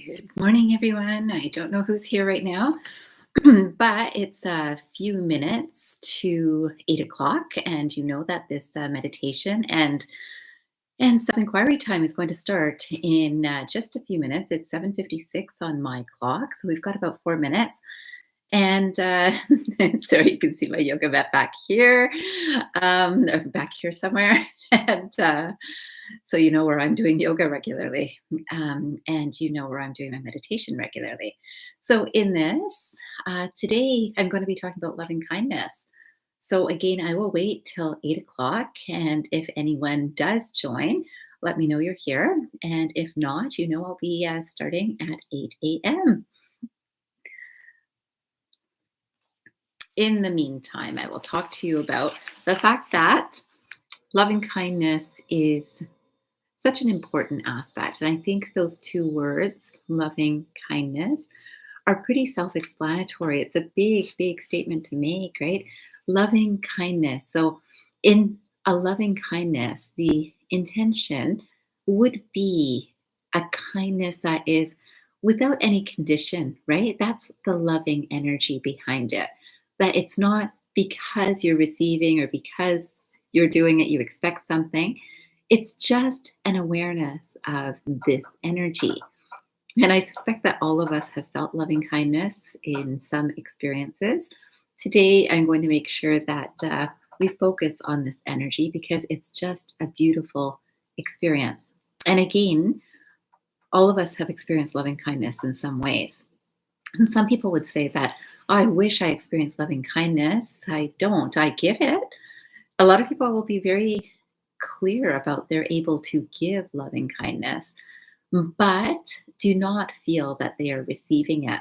Good morning, everyone. I don't know who's here right now, but it's a few minutes to 8 o'clock, and you know that this meditation and self-inquiry time is going to start in just a few minutes. It's 7:56 on my clock, so we've got about 4 minutes. And so you can see my yoga mat back here, or back here somewhere, and so you know where I'm doing yoga regularly, and you know where I'm doing my meditation regularly. So in this, today I'm going to be talking about loving kindness. So again, I will wait till 8 o'clock, and if anyone does join, let me know you're here. And if not, you know I'll be starting at 8 a.m. In the meantime, I will talk to you about the fact that loving kindness is such an important aspect. And I think those two words, loving kindness, are pretty self explanatory. It's a big, big statement to make, right? Loving kindness. So, in a loving kindness, the intention would be a kindness that is without any condition, right? That's the loving energy behind it. That it's not because you're receiving or because you're doing it, you expect something. It's just an awareness of this energy. And I suspect that all of us have felt loving kindness in some experiences. Today, I'm going to make sure that we focus on this energy because it's just a beautiful experience. And again, all of us have experienced loving kindness in some ways. And some people would say that, "Oh, I wish I experienced loving kindness. I don't. I give it." A lot of people will be very clear about they're able to give loving kindness, but do not feel that they are receiving it.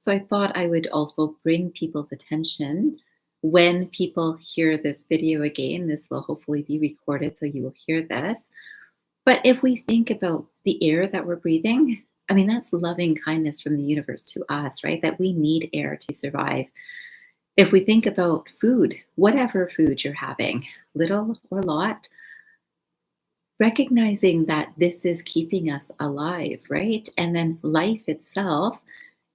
So I thought I would also bring people's attention when people hear this video again. This will hopefully be recorded, so you will hear this. But if we think about the air that we're breathing, I mean, that's loving kindness from the universe to us, right? That we need air to survive. If we think about food, whatever food you're having, little or lot, recognizing that this is keeping us alive, right? And then life itself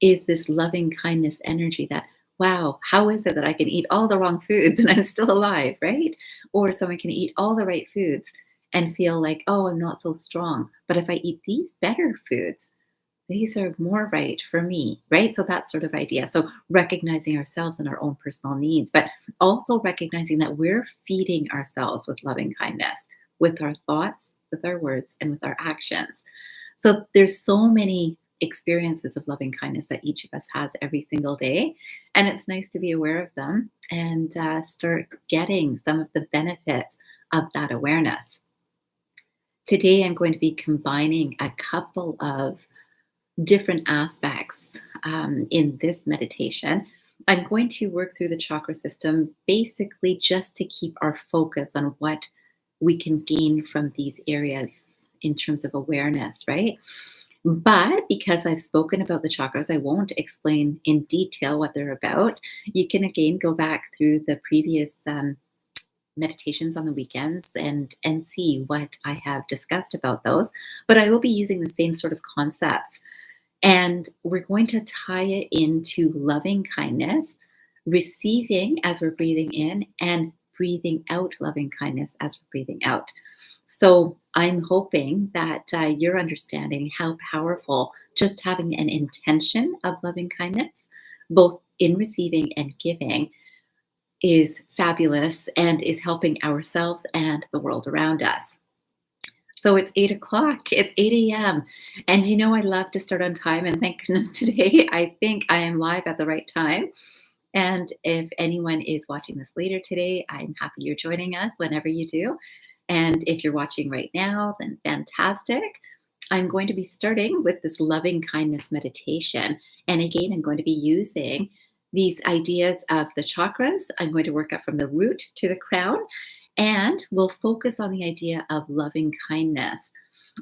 is this loving kindness energy that, wow, how is it that I can eat all the wrong foods and I'm still alive, right? Or someone can eat all the right foods and feel like, oh, I'm not so strong. But if I eat these better foods, these are more right for me, right? So that sort of idea. So recognizing ourselves and our own personal needs, but also recognizing that we're feeding ourselves with loving kindness, with our thoughts, with our words, and with our actions. So there's so many experiences of loving kindness that each of us has every single day. And it's nice to be aware of them and start getting some of the benefits of that awareness. Today, I'm going to be combining a couple of different aspects in this meditation. I'm going to work through the chakra system basically just to keep our focus on what we can gain from these areas in terms of awareness, right? But because I've spoken about the chakras, I won't explain in detail what they're about. You can again go back through the previous meditations on the weekends and see what I have discussed about those. But I will be using the same sort of concepts. And we're going to tie it into loving kindness, receiving as we're breathing in, and breathing out loving kindness as we're breathing out. So I'm hoping that you're understanding how powerful just having an intention of loving kindness, both in receiving and giving, is fabulous and is helping ourselves and the world around us. So it's 8 o'clock, it's 8 a.m. And you know, I love to start on time. And thank goodness today, I think I am live at the right time. And if anyone is watching this later today, I'm happy you're joining us whenever you do. And if you're watching right now, then fantastic. I'm going to be starting with this loving kindness meditation. And again, I'm going to be using these ideas of the chakras. I'm going to work up from the root to the crown, and we'll focus on the idea of loving kindness.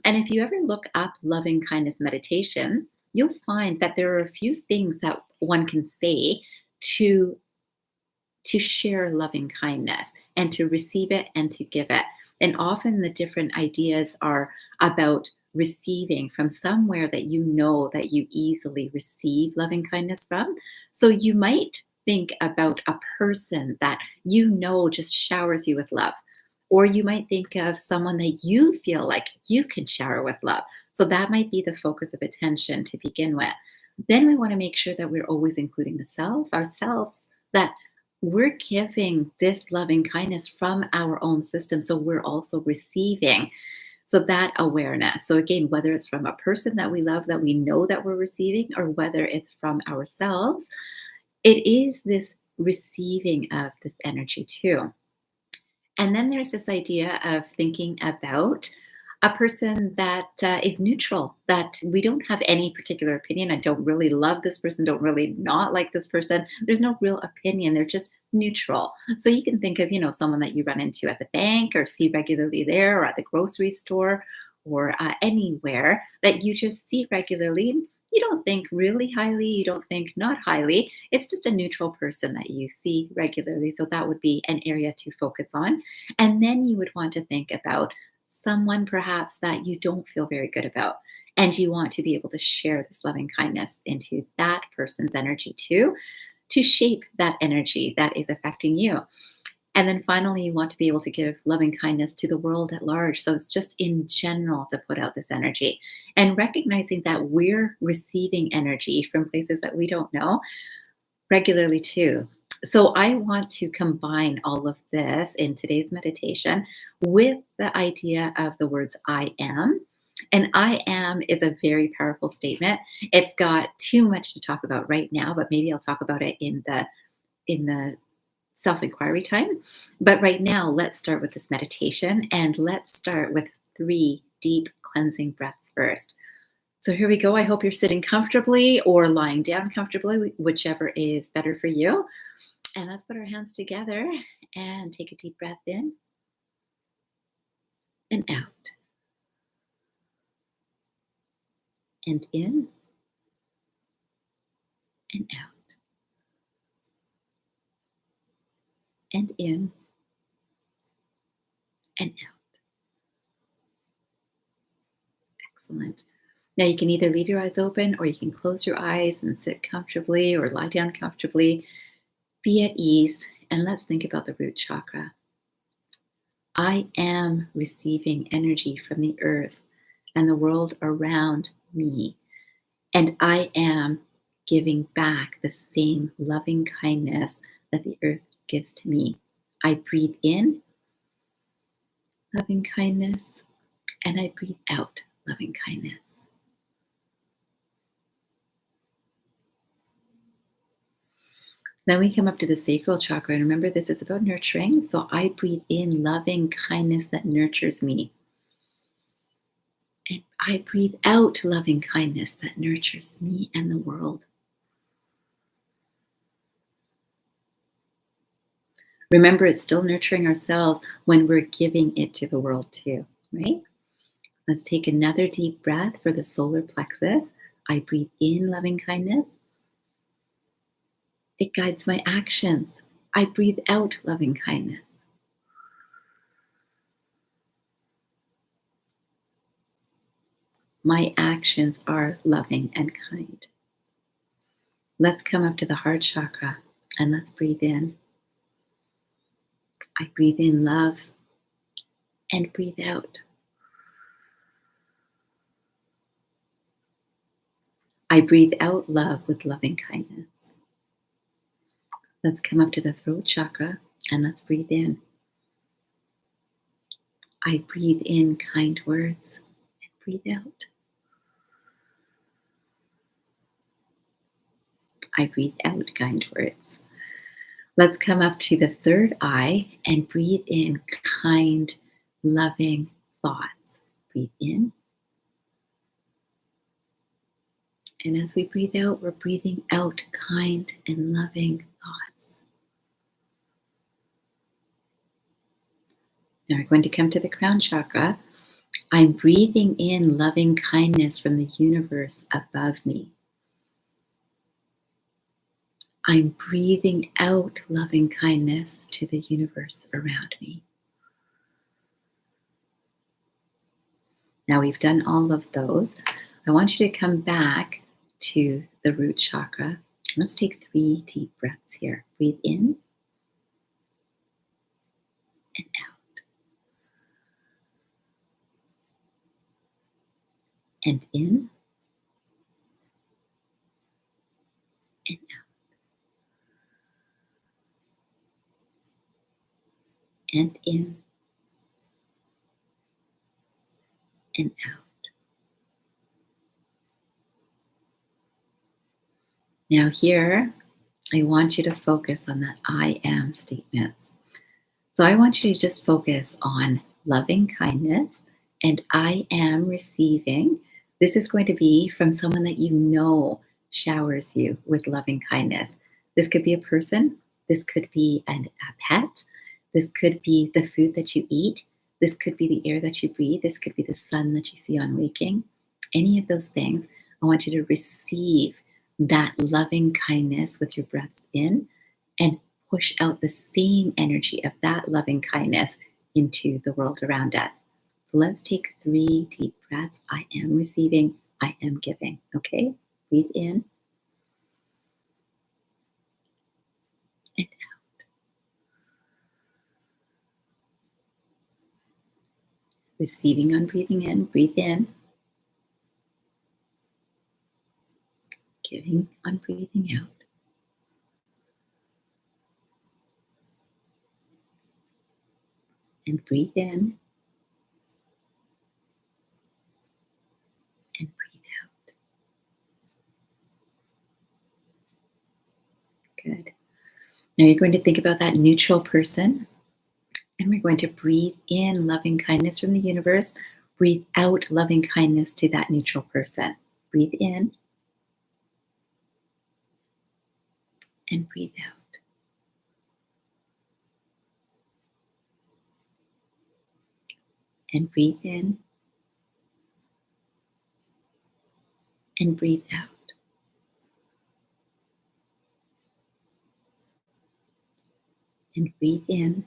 And if you ever look up loving kindness meditations, you'll find that there are a few things that one can say to share loving kindness and to receive it and to give it. And often the different ideas are about receiving from somewhere that you know that you easily receive loving kindness from. So you might think about a person that you know just showers you with love. Or you might think of someone that you feel like you can shower with love. So that might be the focus of attention to begin with. Then we want to make sure that we're always including the self, ourselves, that we're giving this loving kindness from our own system. So we're also receiving. So that awareness. So again, whether it's from a person that we love that we know that we're receiving, or whether it's from ourselves, it is this receiving of this energy too. And then there's this idea of thinking about a person that is neutral, that we don't have any particular opinion. I don't really love this person, don't really not like this person. There's no real opinion. They're just neutral. So you can think of, someone that you run into at the bank or see regularly there, or at the grocery store, or anywhere that you just see regularly. You don't think really highly, you don't think not highly. It's just a neutral person that you see regularly. So that would be an area to focus on. And then you would want to think about someone perhaps that you don't feel very good about. And you want to be able to share this loving kindness into that person's energy too, to shape that energy that is affecting you. And then finally, you want to be able to give loving kindness to the world at large. So it's just in general to put out this energy and recognizing that we're receiving energy from places that we don't know regularly too. So I want to combine all of this in today's meditation with the idea of the words I am. And I am is a very powerful statement. It's got too much to talk about right now, but maybe I'll talk about it in the self-inquiry time. But right now, let's start with this meditation, and let's start with 3 deep cleansing breaths first. So here we go. I hope you're sitting comfortably or lying down comfortably, whichever is better for you. And let's put our hands together and take a deep breath in and out. And in and out. And in and out. Excellent. Now you can either leave your eyes open or you can close your eyes and sit comfortably or lie down comfortably. Be at ease, and let's think about the root chakra. I am receiving energy from the earth and the world around me, and I am giving back the same loving kindness that the earth gives to me. I breathe in loving kindness, and I breathe out loving kindness. Then we come up to the sacral chakra, and remember, this is about nurturing. So I breathe in loving kindness that nurtures me. And I breathe out loving kindness that nurtures me and the world. Remember, it's still nurturing ourselves when we're giving it to the world too, right? Let's take another deep breath for the solar plexus. I breathe in loving kindness. It guides my actions. I breathe out loving kindness. My actions are loving and kind. Let's come up to the heart chakra and let's breathe in. I breathe in love and breathe out. I breathe out love with loving kindness. Let's come up to the throat chakra and let's breathe in. I breathe in kind words and breathe out. I breathe out kind words. Let's come up to the third eye and breathe in kind, loving thoughts. Breathe in. And as we breathe out, we're breathing out kind and loving thoughts. Now we're going to come to the crown chakra. I'm breathing in loving kindness from the universe above me. I'm breathing out loving kindness to the universe around me. Now we've done all of those. I want you to come back to the root chakra. Let's take 3 deep breaths here. Breathe in and out. And in and out. And in and out. Now here, I want you to focus on that I am statements. So I want you to just focus on loving kindness and I am receiving. This is going to be from someone that you know showers you with loving kindness. This could be a person. This could be a pet. This could be the food that you eat. This could be the air that you breathe. This could be the sun that you see on waking. Any of those things, I want you to receive that loving kindness with your breaths in and push out the same energy of that loving kindness into the world around us. So let's take 3 deep breaths. I am receiving, I am giving. Okay? Breathe in and out. Receiving on breathing in, breathe in. Giving on breathing out. And breathe in and breathe out. Good. Now you're going to think about that neutral person, and we're going to breathe in loving kindness from the universe. Breathe out loving kindness to that neutral person. Breathe in and breathe out. And breathe in and breathe out. And breathe in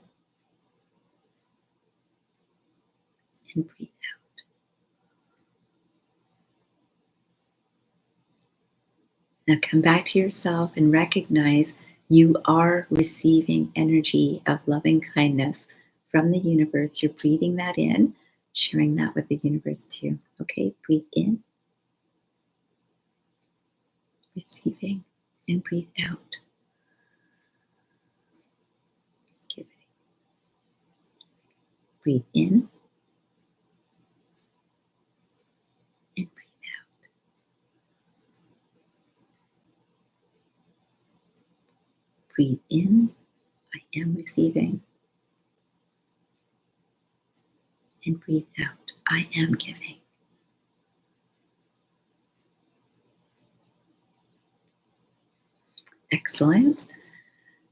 and breathe out. Now come back to yourself and recognize you are receiving energy of loving kindness from the universe. You're breathing that in, sharing that with the universe too. Okay, breathe in, receiving, and breathe out. Giving. Breathe in and breathe out. Breathe in, I am receiving. And breathe out, I am giving. Excellent.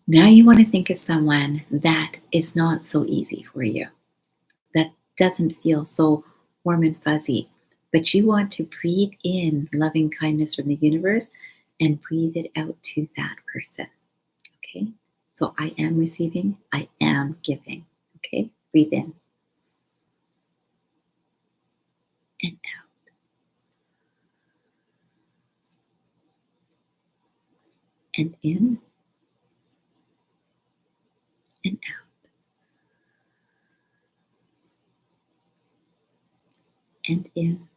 Now you want to think of someone that is not so easy for you, that doesn't feel so warm and fuzzy, but you want to breathe in loving kindness from the universe and breathe it out to that person. Okay? So I am receiving, I am giving. Okay? Breathe in and out. And in and out. And in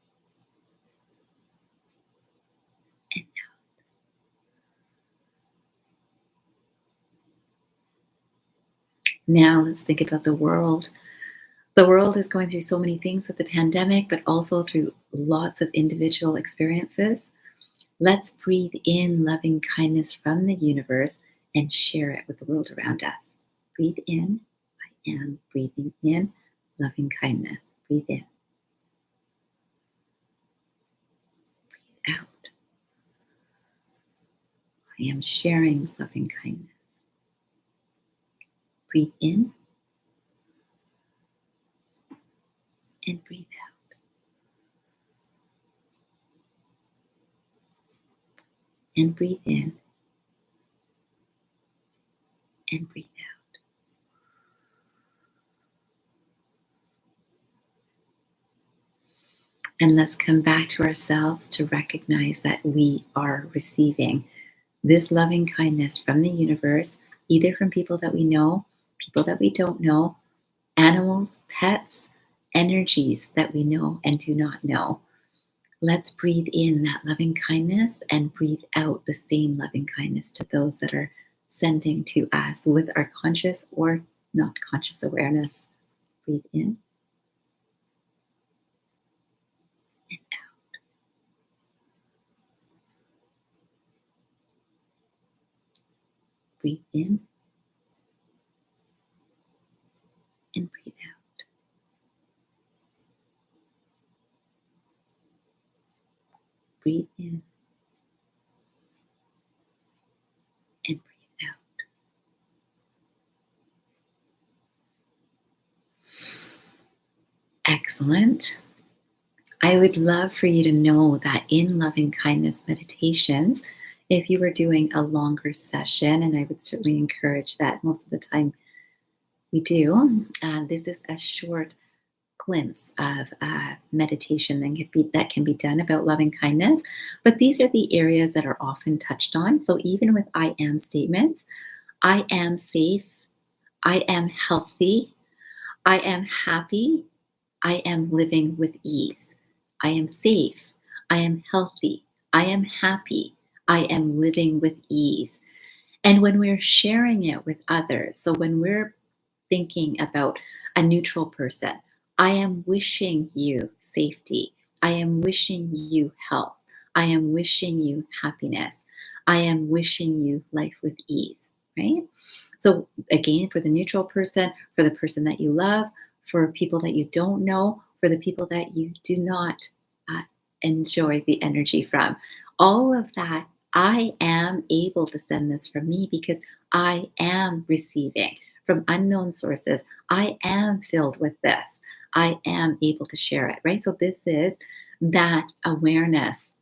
and out. Now let's think about the world. The world is going through so many things with the pandemic, but also through lots of individual experiences. Let's breathe in loving kindness from the universe and share it with the world around us. Breathe in, I am breathing in loving kindness. Breathe in. Breathe out. I am sharing loving kindness. Breathe in and breathe out. And breathe in and breathe out. And let's come back to ourselves to recognize that we are receiving this loving kindness from the universe, either from people that we know, people that we don't know, animals, pets, energies that we know and do not know. Let's breathe in that loving kindness and breathe out the same loving kindness to those that are sending to us with our conscious or not conscious awareness. Breathe in and out. Breathe in and breathe out. Breathe in and breathe out. Excellent. I would love for you to know that in loving kindness meditations, if you were doing a longer session, and I would certainly encourage that most of the time we do, this is a short glimpse of meditation that can be done about loving kindness. But these are the areas that are often touched on. So even with I am statements, I am safe, I am healthy, I am happy, I am living with ease. I am safe. I am healthy. I am happy. I am living with ease. And when we're sharing it with others, so when we're thinking about a neutral person, I am wishing you safety. I am wishing you health. I am wishing you happiness. I am wishing you life with ease, right? So again, for the neutral person, for the person that you love, for people that you don't know, for the people that you do not uh, enjoy the energy from, all of that, I am able to send this from me because I am receiving from unknown sources. I am filled with this. I am able to share it, right? So this is that awareness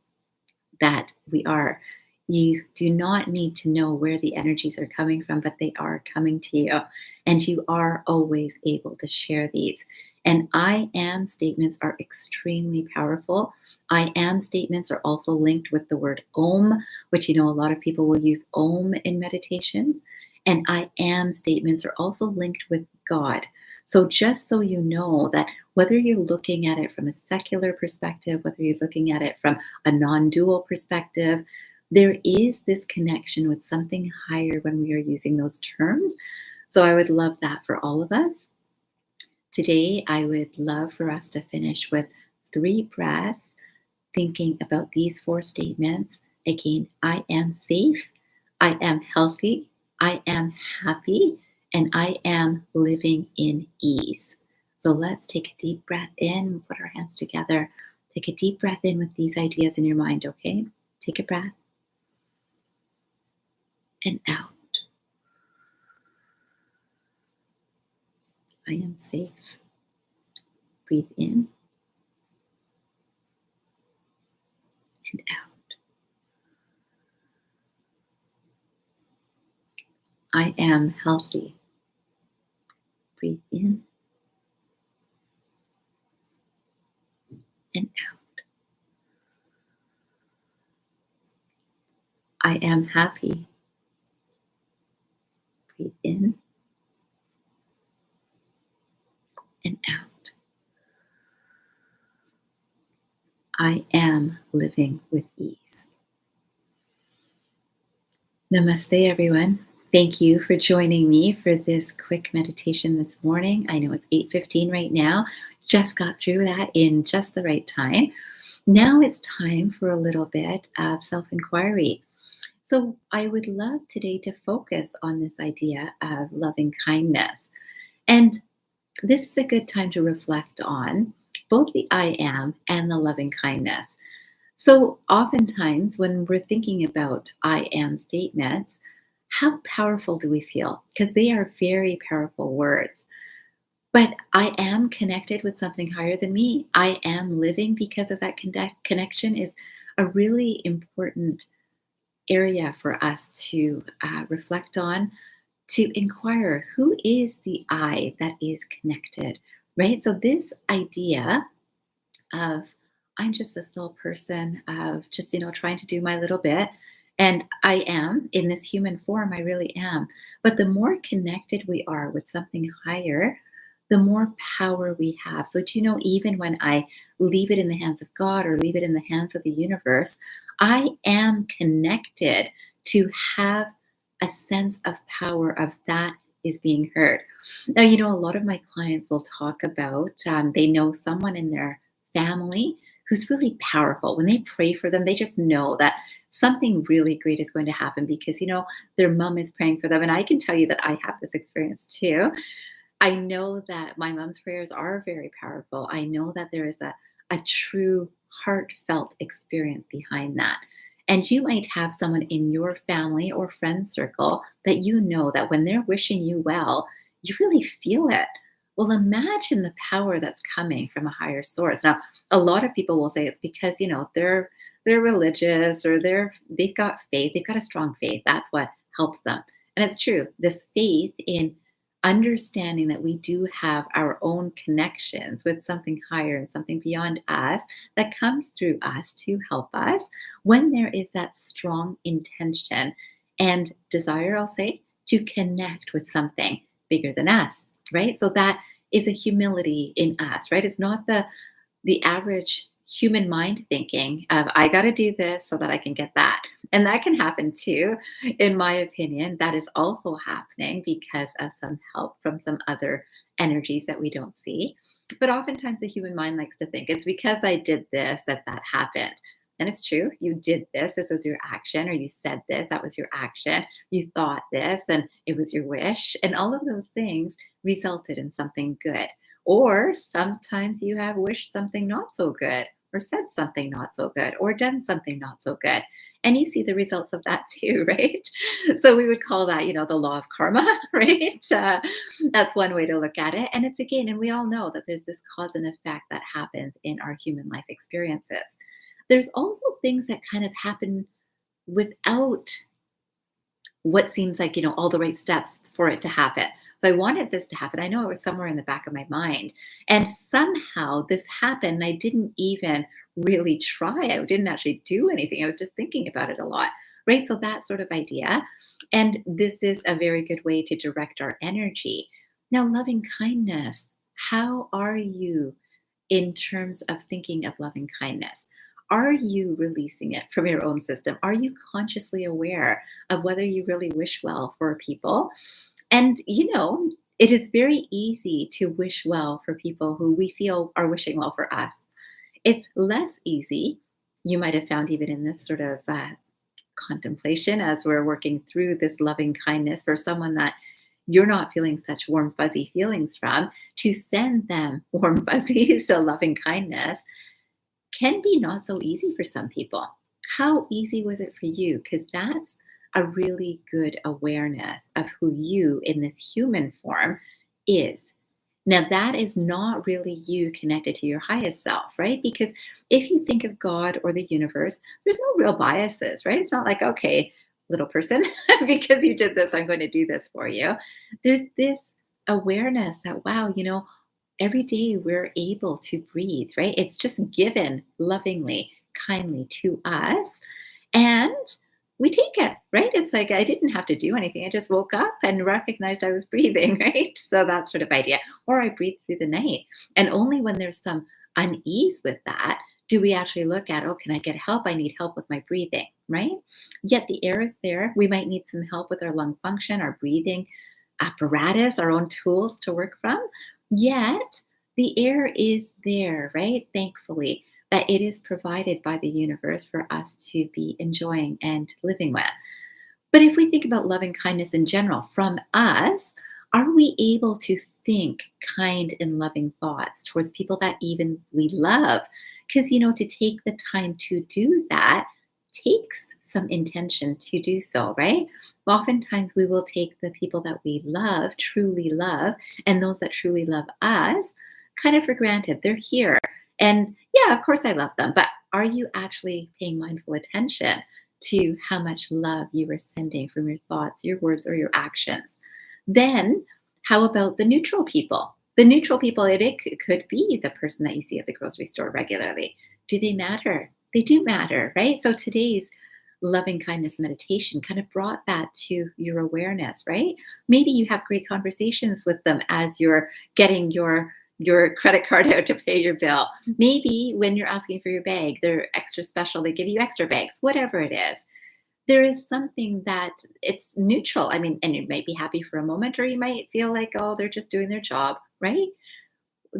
that we are. You do not need to know where the energies are coming from, but they are coming to you. And you are always able to share these. And I am statements are extremely powerful. I am statements are also linked with the word Om, which a lot of people will use Om in meditations. And I am statements are also linked with God. So just so you know that whether you're looking at it from a secular perspective, whether you're looking at it from a non-dual perspective, there is this connection with something higher when we are using those terms. So I would love that for all of us. Today, I would love for us to finish with 3 breaths, thinking about these 4 statements. Again, I am safe, I am healthy, I am happy, and I am living in ease. So let's take a deep breath in, put our hands together. Take a deep breath in with these ideas in your mind, okay? Take a breath and out. I am safe. Breathe in and out. I am healthy. Breathe in and out. I am happy. Breathe in and out. I am living with ease. Namaste, everyone. Thank you for joining me for this quick meditation this morning. I know it's 8:15 right now. Just got through that in just the right time. Now it's time for a little bit of self-inquiry. So I would love today to focus on this idea of loving kindness. And this is a good time to reflect on both the I am and the loving kindness. So, oftentimes, when we're thinking about I am statements, how powerful do we feel? Because they are very powerful words. But I am connected with something higher than me. I am living because of that connection is a really important area for us to reflect on, to inquire who is the I that is connected, right? So, this idea of I'm just this little person of just, trying to do my little bit. And I am in this human form, I really am. But the more connected we are with something higher, the more power we have. So, do you know, even when I leave it in the hands of God or leave it in the hands of the universe, I am connected to have a sense of power of that is being heard. Now, a lot of my clients will talk about they know someone in their family who's really powerful. When they pray for them, they just know that something really great is going to happen because, their mom is praying for them. And I can tell you that I have this experience too. I know that my mom's prayers are very powerful. I know that there is a true heartfelt experience behind that. And you might have someone in your family or friend circle that you know that when they're wishing you well, you really feel it. Well, imagine the power that's coming from a higher source. Now, a lot of people will say it's because, they're religious or they've got faith, they've got a strong faith. That's what helps them. And it's true. This faith in understanding that we do have our own connections with something higher and something beyond us that comes through us to help us when there is that strong intention and desire, I'll say, to connect with something bigger than us, right? So that is a humility in us, right? It's not the average human mind thinking of I got to do this so that I can get that. And that can happen too, in my opinion. That is also happening because of some help from some other energies that we don't see. But oftentimes the human mind likes to think it's because I did this that happened. And it's true. You did this was your action, or you said this, that was your action. You thought this, and it was your wish. And all of those things resulted in something good. Or sometimes you have wished something not so good, or said something not so good, or done something not so good. And you see the results of that too, right? So we would call that, the law of karma, right? That's one way to look at it. And it's again, and we all know that there's this cause and effect that happens in our human life experiences. There's also things that kind of happen without what seems like, all the right steps for it to happen. So I wanted this to happen. I know it was somewhere in the back of my mind. And somehow this happened. I didn't even really try. I didn't actually do anything. I was just thinking about it a lot. Right. So that sort of idea. And this is a very good way to direct our energy. Now, loving kindness. How are you in terms of thinking of loving kindness? Are you releasing it from your own system? Are you consciously aware of whether you really wish well for people? And, it is very easy to wish well for people who we feel are wishing well for us. It's less easy, you might have found even in this sort of contemplation as we're working through this loving kindness for someone that you're not feeling such warm, fuzzy feelings from, to send them warm, fuzzy, so loving kindness can be not so easy for some people. How easy was it for you? Because that's a really good awareness of who you in this human form is. Now, that is not really you connected to your highest self, right? Because if you think of God or the universe, there's no real biases, right? It's not like, okay, little person, because you did this, I'm going to do this for you. There's this awareness that, wow, every day we're able to breathe, right? It's just given lovingly, kindly to us. And we take it, right? It's like I didn't have to do anything. I just woke up and recognized I was breathing, right? So that sort of idea. Or I breathe through the night. And only when there's some unease with that do we actually look at, oh, can I get help? I need help with my breathing, right? Yet the air is there. We might need some help with our lung function, our breathing apparatus, our own tools to work from. Yet the air is there, right? Thankfully, that it is provided by the universe for us to be enjoying and living with. But if we think about loving kindness in general from us, are we able to think kind and loving thoughts towards people that even we love? Because, to take the time to do that takes some intention to do so, right? Oftentimes we will take the people that we love, truly love, and those that truly love us kind of for granted. They're here. And yeah, of course I love them, but are you actually paying mindful attention to how much love you are sending from your thoughts, your words, or your actions? Then how about the neutral people? The neutral people, it could be the person that you see at the grocery store regularly. Do they matter? They do matter, right? So today's loving kindness meditation kind of brought that to your awareness, right? Maybe you have great conversations with them as you're getting your credit card out to pay your bill. Maybe when you're asking for your bag, they're extra special, they give you extra bags, whatever it is. There is something that it's neutral. I mean, and you might be happy for a moment, or you might feel like, oh, they're just doing their job, right?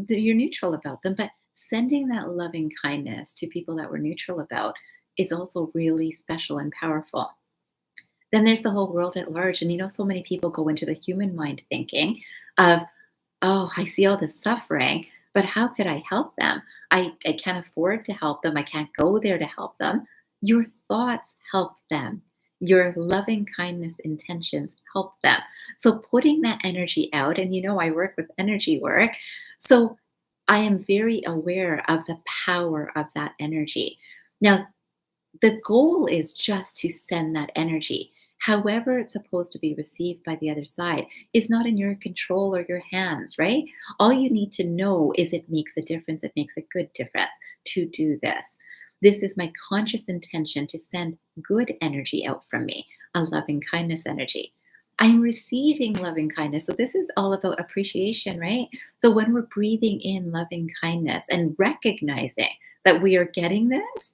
You're neutral about them, but sending that loving kindness to people that we're neutral about is also really special and powerful. Then there's the whole world at large. And so many people go into the human mind thinking of, oh, I see all this suffering, but how could I help them? I can't afford to help them. I can't go there to help them. Your thoughts help them. Your loving kindness intentions help them. So putting that energy out, and I work with energy work. So I am very aware of the power of that energy. Now, the goal is just to send that energy. However, it's supposed to be received by the other side is not in your control or your hands, right? All you need to know is it makes a difference. It makes a good difference to do this. This is my conscious intention to send good energy out from me, a loving kindness energy. I'm receiving loving kindness. So this is all about appreciation, right? So when we're breathing in loving kindness and recognizing that we are getting this,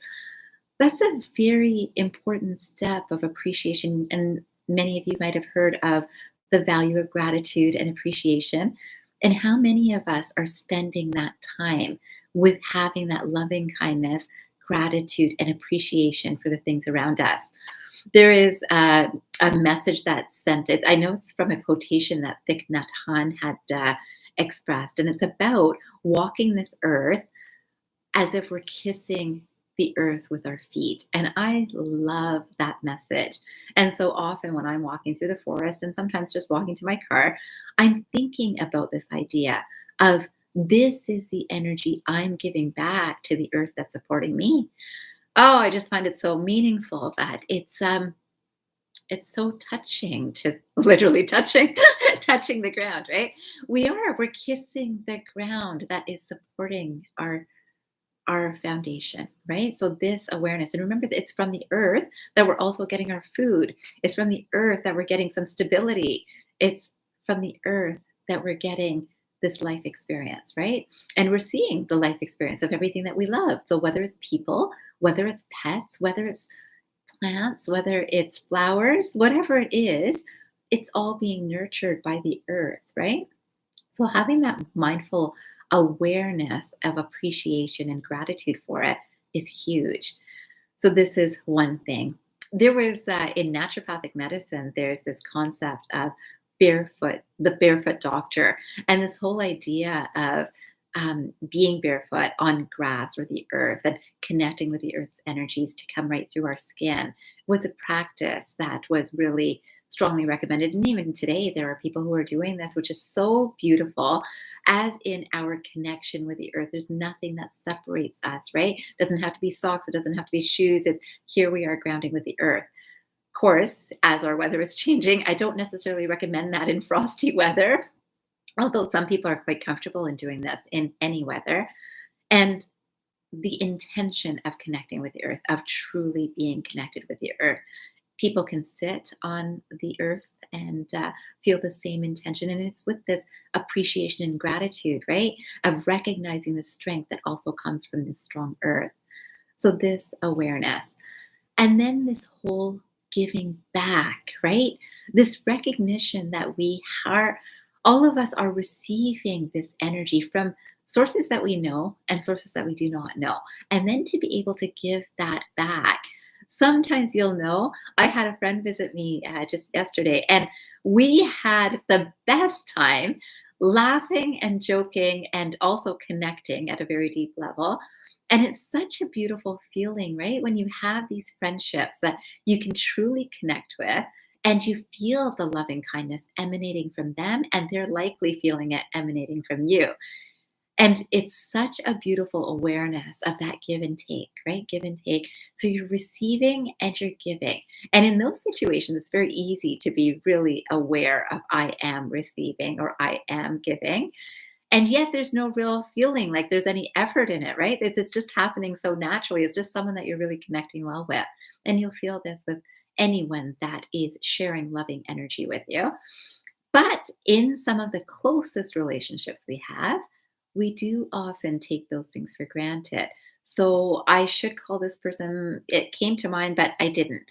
that's a very important step of appreciation. And many of you might have heard of the value of gratitude and appreciation. And how many of us are spending that time with having that loving kindness, gratitude, and appreciation for the things around us? There is a message that's sent. I know it's from a quotation that Thich Nhat Hanh had expressed, and it's about walking this earth as if we're kissing the earth with our feet. And I love that message. And so often when I'm walking through the forest and sometimes just walking to my car, I'm thinking about this idea of this is the energy I'm giving back to the earth that's supporting me. Oh, I just find it so meaningful that it's so touching to literally touching touching the ground, right? We're kissing the ground that is supporting our foundation, right? So this awareness, and remember that it's from the earth that we're also getting our food. It's from the earth that we're getting some stability. It's from the earth that we're getting this life experience, right? And we're seeing the life experience of everything that we love. So whether it's people, whether it's pets, whether it's plants, whether it's flowers, whatever it is, it's all being nurtured by the earth, right? So having that mindful awareness of appreciation and gratitude for it is huge. So this is one thing. There was in naturopathic medicine, there's this concept of the barefoot doctor, and this whole idea of being barefoot on grass or the earth and connecting with the earth's energies to come right through our skin was a practice that was really strongly recommended. And even today, there are people who are doing this, which is so beautiful. As in our connection with the earth, there's nothing that separates us, right? It doesn't have to be socks, it doesn't have to be shoes. It's here we are grounding with the earth. Of course, as our weather is changing, I don't necessarily recommend that in frosty weather, although some people are quite comfortable in doing this in any weather. And the intention of connecting with the earth, of truly being connected with the earth. People can sit on the earth and feel the same intention. And it's with this appreciation and gratitude, right? Of recognizing the strength that also comes from this strong earth. So, this awareness. And then this whole giving back, right? This recognition that all of us are receiving this energy from sources that we know and sources that we do not know. And then to be able to give that back. Sometimes I had a friend visit me just yesterday, and we had the best time laughing and joking and also connecting at a very deep level. And it's such a beautiful feeling, right? When you have these friendships that you can truly connect with and you feel the loving kindness emanating from them, and they're likely feeling it emanating from you. And it's such a beautiful awareness of that give and take, right? Give and take. So you're receiving and you're giving. And in those situations, it's very easy to be really aware of I am receiving or I am giving. And yet there's no real feeling like there's any effort in it, right? It's just happening so naturally. It's just someone that you're really connecting well with. And you'll feel this with anyone that is sharing loving energy with you. But in some of the closest relationships we have, we do often take those things for granted. So I should call this person, it came to mind, but I didn't.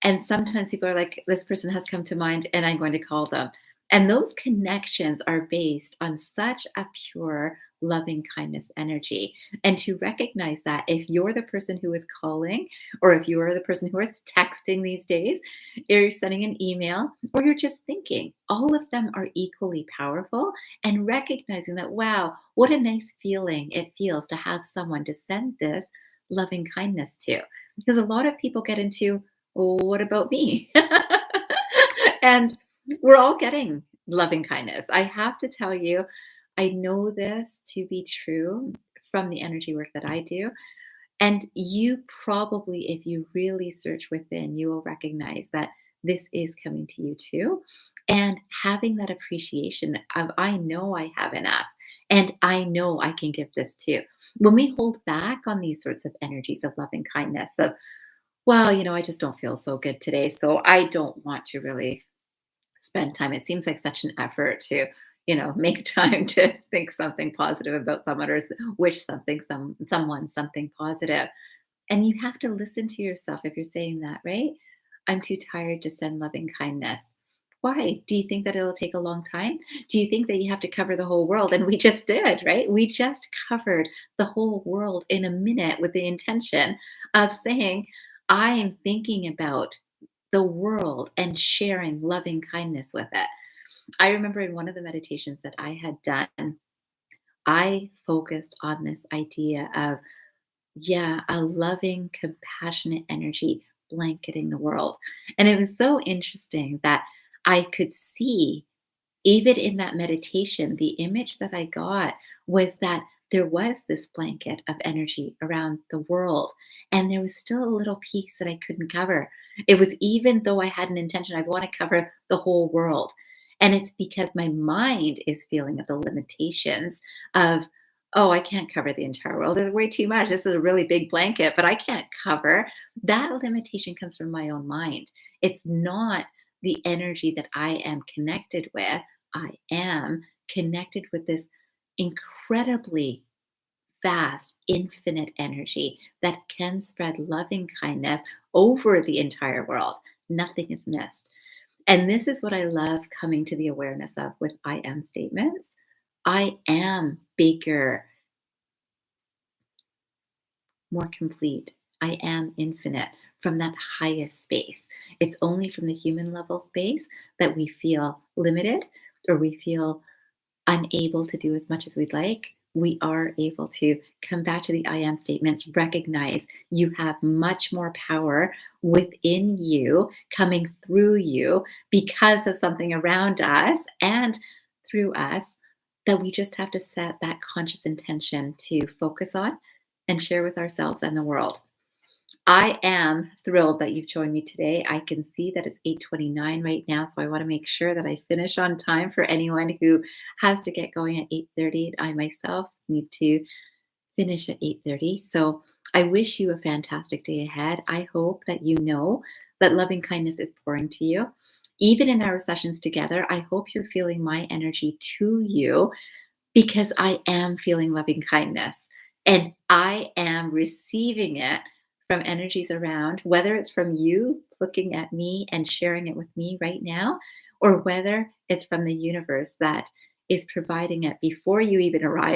And sometimes people are like, this person has come to mind and I'm going to call them. And those connections are based on such a pure, loving kindness energy. And to recognize that if you're the person who is calling, or if you are the person who is texting these days, you're sending an email, or you're just thinking, all of them are equally powerful. And recognizing that, wow, what a nice feeling it feels to have someone to send this loving kindness to. Because a lot of people get into, "Oh, what about me?" And we're all getting loving kindness. I have to tell you, I know this to be true from the energy work that I do. And you probably, if you really search within, you will recognize that this is coming to you too. And having that appreciation of, I know I have enough. And I know I can give this too. When we hold back on these sorts of energies of loving kindness, of, well, I just don't feel so good today. So I don't want to really spend time. It seems like such an effort to, make time to think something positive about someone, or wish someone something positive. And you have to listen to yourself if you're saying that, right? I'm too tired to send loving kindness. Why? Do you think that it'll take a long time? Do you think that you have to cover the whole world? And we just did, right? We just covered the whole world in a minute with the intention of saying, I am thinking about the world and sharing loving kindness with it. I remember in one of the meditations that I had done, I focused on this idea of, yeah, a loving, compassionate energy blanketing the world. And it was so interesting that I could see, even in that meditation, the image that I got was that there was this blanket of energy around the world, and there was still a little piece that I couldn't cover. It was, even though I had an intention, I want to cover the whole world. And it's because my mind is feeling of the limitations of, oh, I can't cover the entire world. There's way too much. This is a really big blanket, but I can't cover. That limitation comes from my own mind. It's not the energy that I am connected with. I am connected with this incredibly vast, infinite energy that can spread loving kindness over the entire world. Nothing is missed. And this is what I love coming to the awareness of with I am statements. I am bigger, more complete. I am infinite from that highest space. It's only from the human level space that we feel limited, or we feel unable to do as much as we'd like. We are able to come back to the I am statements, recognize you have much more power within you, coming through you because of something around us and through us, that we just have to set that conscious intention to focus on and share with ourselves and the world. I am thrilled that you've joined me today. I can see that it's 8:29 right now, so I want to make sure that I finish on time for anyone who has to get going at 8:30. I myself need to finish at 8:30. So I wish you a fantastic day ahead. I hope that you know that loving kindness is pouring to you. Even in our sessions together, I hope you're feeling my energy to you, because I am feeling loving kindness and I am receiving it from energies around, whether it's from you looking at me and sharing it with me right now, or whether it's from the universe that is providing it before you even arrive